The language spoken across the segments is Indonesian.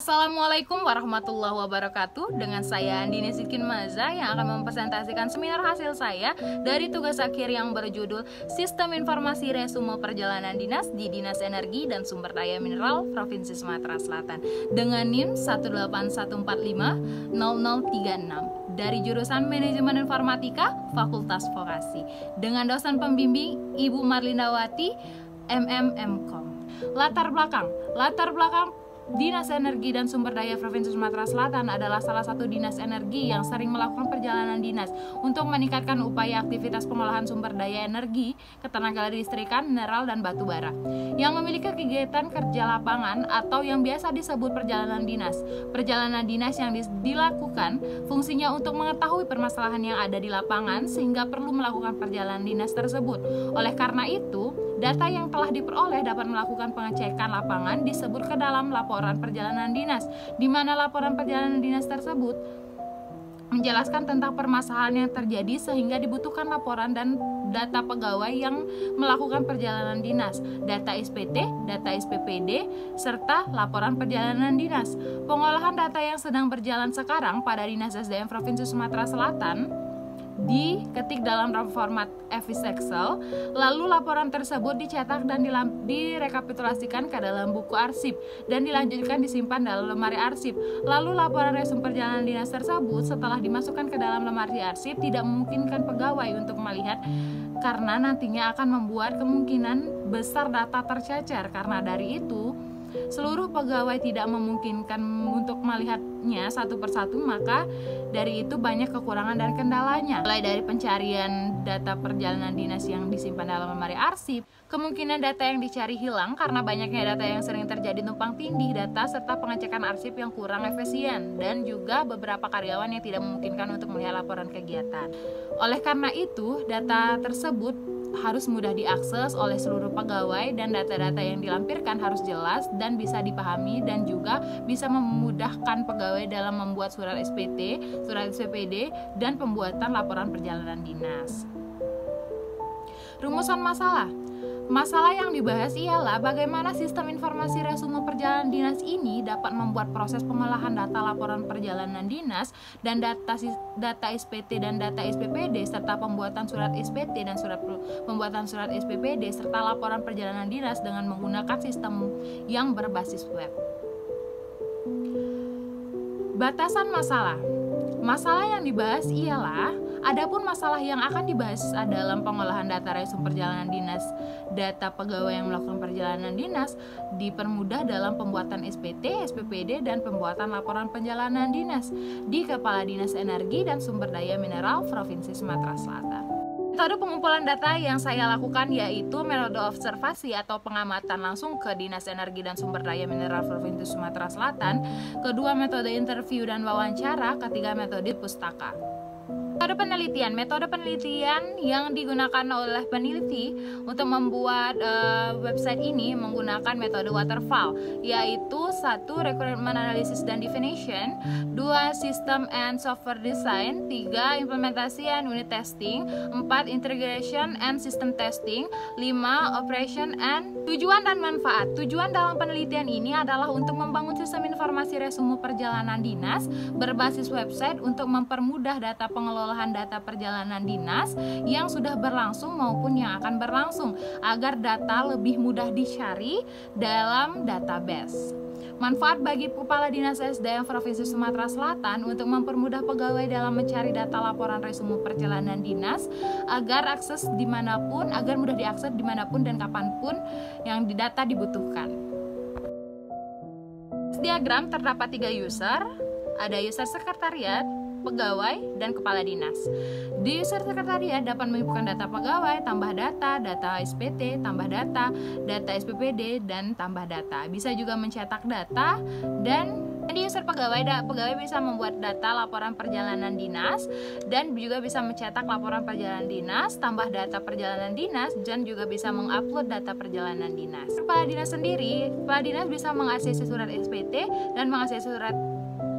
Assalamualaikum warahmatullahi wabarakatuh. Dengan saya Andini Sikin Maza yang akan mempresentasikan seminar hasil saya dari tugas akhir yang berjudul Sistem Informasi Resume Perjalanan Dinas di Dinas Energi dan Sumber Daya Mineral Provinsi Sumatera Selatan dengan NIM 181450036 dari jurusan Manajemen Informatika Fakultas Vokasi dengan dosen pembimbing Ibu Marlindawati MMM.Com. Latar belakang Dinas Energi dan Sumber Daya Provinsi Sumatera Selatan adalah salah satu dinas energi yang sering melakukan perjalanan dinas untuk meningkatkan upaya aktivitas pengolahan sumber daya energi, ketenaga listrikan, mineral, dan batu bara yang memiliki kegiatan kerja lapangan atau yang biasa disebut perjalanan dinas. Perjalanan dinas yang dilakukan fungsinya untuk mengetahui permasalahan yang ada di lapangan sehingga perlu melakukan perjalanan dinas tersebut. Oleh karena itu, data yang telah diperoleh dapat melakukan pengecekan lapangan disebut ke dalam laporan perjalanan dinas, di mana laporan perjalanan dinas tersebut menjelaskan tentang permasalahan yang terjadi sehingga dibutuhkan laporan dan data pegawai yang melakukan perjalanan dinas, data SPT, data SPPD, serta laporan perjalanan dinas. Pengolahan data yang sedang berjalan sekarang pada Dinas SDM Provinsi Sumatera Selatan diketik dalam format FS Excel, lalu laporan tersebut dicetak dan direkapitulasikan ke dalam buku arsip dan dilanjutkan disimpan dalam lemari arsip. Lalu laporan resume perjalanan dinas tersebut setelah dimasukkan ke dalam lemari arsip tidak memungkinkan pegawai untuk melihat karena nantinya akan membuat kemungkinan besar data tercecer. Karena dari itu, seluruh pegawai tidak memungkinkan untuk melihatnya satu persatu, maka dari itu banyak kekurangan dan kendalanya. Mulai dari pencarian data perjalanan dinas yang disimpan dalam lemari arsip, kemungkinan data yang dicari hilang karena banyaknya data yang sering terjadi tumpang tindih data, serta pengecekan arsip yang kurang efisien, dan juga beberapa karyawan yang tidak memungkinkan untuk melihat laporan kegiatan. Oleh karena itu, data tersebut harus mudah diakses oleh seluruh pegawai dan data-data yang dilampirkan harus jelas dan bisa dipahami dan juga bisa memudahkan pegawai dalam membuat surat SPT, surat SPPD, dan pembuatan laporan perjalanan dinas. Rumusan Masalah yang dibahas ialah bagaimana sistem informasi resume perjalanan dinas ini dapat membuat proses pengolahan data laporan perjalanan dinas dan data SPT dan data SPPD serta pembuatan surat SPT dan pembuatan surat SPPD serta laporan perjalanan dinas dengan menggunakan sistem yang berbasis web. Batasan masalah yang dibahas ialah adapun masalah yang akan dibahas dalam pengolahan data resume perjalanan dinas, data pegawai yang melakukan perjalanan dinas dipermudah dalam pembuatan SPT, SPPD, dan pembuatan laporan perjalanan dinas di Kepala Dinas Energi dan Sumber Daya Mineral Provinsi Sumatera Selatan. Metode pengumpulan data yang saya lakukan yaitu metode observasi atau pengamatan langsung ke Dinas Energi dan Sumber Daya Mineral Provinsi Sumatera Selatan, kedua metode interview dan wawancara, ketiga metode pustaka. Metode penelitian yang digunakan oleh peneliti untuk membuat website ini menggunakan metode waterfall, yaitu 1. Requirement Analysis dan Definition, 2. System and Software Design, 3. Implementasi and Unit Testing, 4. Integration and System Testing, 5. Operation and tujuan dan manfaat. Tujuan dalam penelitian ini adalah untuk membangun sistem informasi resume perjalanan dinas berbasis website untuk mempermudah data pengelolaan data perjalanan dinas yang sudah berlangsung maupun yang akan berlangsung agar data lebih mudah dicari dalam database. Manfaat bagi Kepala Dinas SDM Provinsi Sumatera Selatan untuk mempermudah pegawai dalam mencari data laporan resume perjalanan dinas agar mudah diakses dimanapun dan kapanpun yang data dibutuhkan. Diagram terdapat 3 user, ada user sekretariat, pegawai, dan kepala dinas. Di user sekretariat dapat menginputkan data pegawai, tambah data SPT, tambah data SPPD, dan tambah data. Bisa juga mencetak data, dan di user pegawai bisa membuat data laporan perjalanan dinas dan juga bisa mencetak laporan perjalanan dinas, tambah data perjalanan dinas, dan juga bisa mengupload data perjalanan dinas. Kepala dinas bisa mengakses surat SPT dan mengakses surat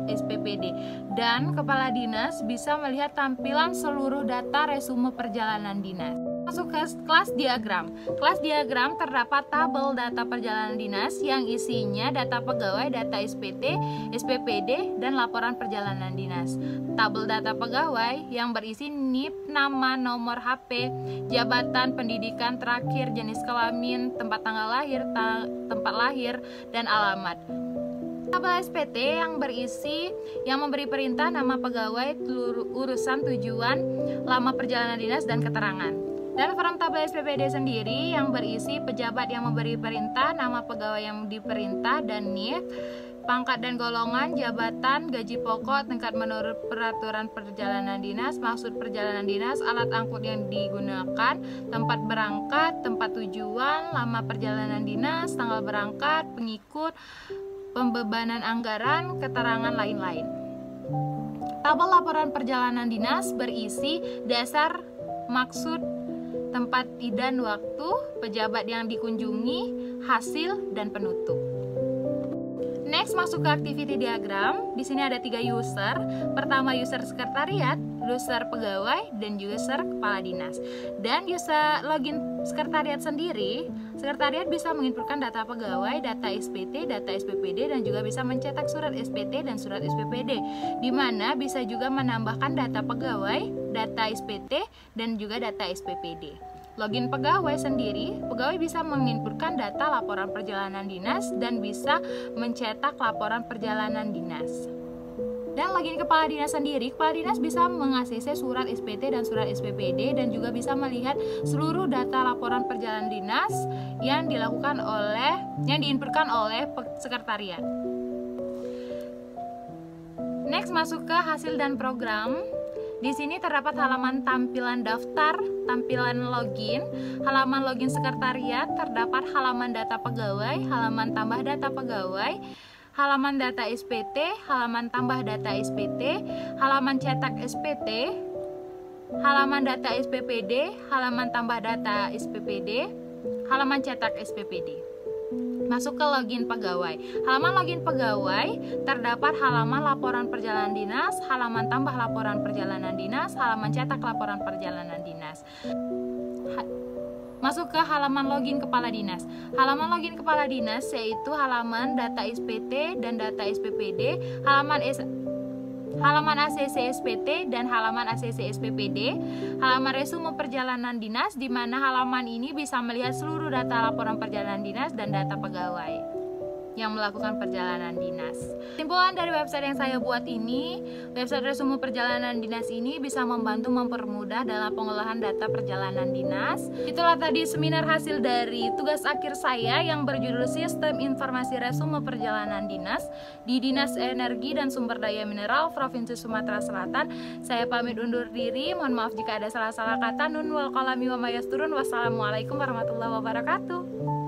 SPPD, dan kepala dinas bisa melihat tampilan seluruh data resume perjalanan dinas. Masuk ke kelas diagram. Kelas diagram terdapat tabel data perjalanan dinas yang isinya data pegawai, data SPT, SPPD, dan laporan perjalanan dinas. Tabel data pegawai yang berisi NIP, nama, nomor HP, jabatan, pendidikan terakhir, jenis kelamin, tempat tanggal lahir, tempat lahir, dan alamat. Tabel SPT yang berisi yang memberi perintah, nama pegawai, urusan, tujuan, lama perjalanan dinas, dan keterangan. Dan form tabel SPPD sendiri yang berisi pejabat yang memberi perintah, nama pegawai yang diperintah, dan NIF, pangkat dan golongan, jabatan, gaji pokok, tingkat menurut peraturan perjalanan dinas, maksud perjalanan dinas, alat angkut yang digunakan, tempat berangkat, tempat tujuan, lama perjalanan dinas, tanggal berangkat, pengikut, pembebanan anggaran, keterangan lain-lain. Tabel laporan perjalanan dinas berisi dasar, maksud, tempat dan waktu, pejabat yang dikunjungi, hasil, dan penutup. Next, masuk ke activity diagram. Di sini ada 3 user. Pertama user sekretariat, user pegawai, dan user kepala dinas. Dan user login sekretariat sendiri, sekretariat bisa menginputkan data pegawai, data SPT, data SPPD, dan juga bisa mencetak surat SPT dan surat SPPD, di mana bisa juga menambahkan data pegawai, data SPT, dan juga data SPPD. Login pegawai sendiri, pegawai bisa menginputkan data laporan perjalanan dinas dan bisa mencetak laporan perjalanan dinas. Dan login kepala dinas sendiri, kepala dinas bisa mengakses surat SPT dan surat SPPD dan juga bisa melihat seluruh data laporan perjalanan dinas yang diinputkan oleh sekretariat. Next, masuk ke hasil dan program. Di sini terdapat halaman tampilan daftar, tampilan login, halaman login sekretariat, terdapat halaman data pegawai, halaman tambah data pegawai, halaman data SPT, halaman tambah data SPT, halaman cetak SPT, halaman data SPPD, halaman tambah data SPPD, halaman cetak SPPD. Masuk ke login pegawai. Halaman login pegawai terdapat halaman laporan perjalanan dinas, halaman tambah laporan perjalanan dinas, halaman cetak laporan perjalanan dinas. Masuk ke halaman login kepala dinas. Halaman login kepala dinas yaitu halaman data SPT dan data SPPD, halaman ACC SPT dan halaman ACC SPPD, halaman resume perjalanan dinas, di mana halaman ini bisa melihat seluruh data laporan perjalanan dinas dan data pegawai yang melakukan perjalanan dinas. Kesimpulan dari website yang saya buat ini, website resume perjalanan dinas ini bisa membantu mempermudah dalam pengolahan data perjalanan dinas. Itulah tadi seminar hasil dari tugas akhir saya yang berjudul Sistem Informasi Resume Perjalanan Dinas di Dinas Energi dan Sumber Daya Mineral Provinsi Sumatera Selatan. Saya pamit undur diri, mohon maaf jika ada salah-salah kata. Nun wal qalami wa mayasturun. Wassalamualaikum warahmatullahi wabarakatuh.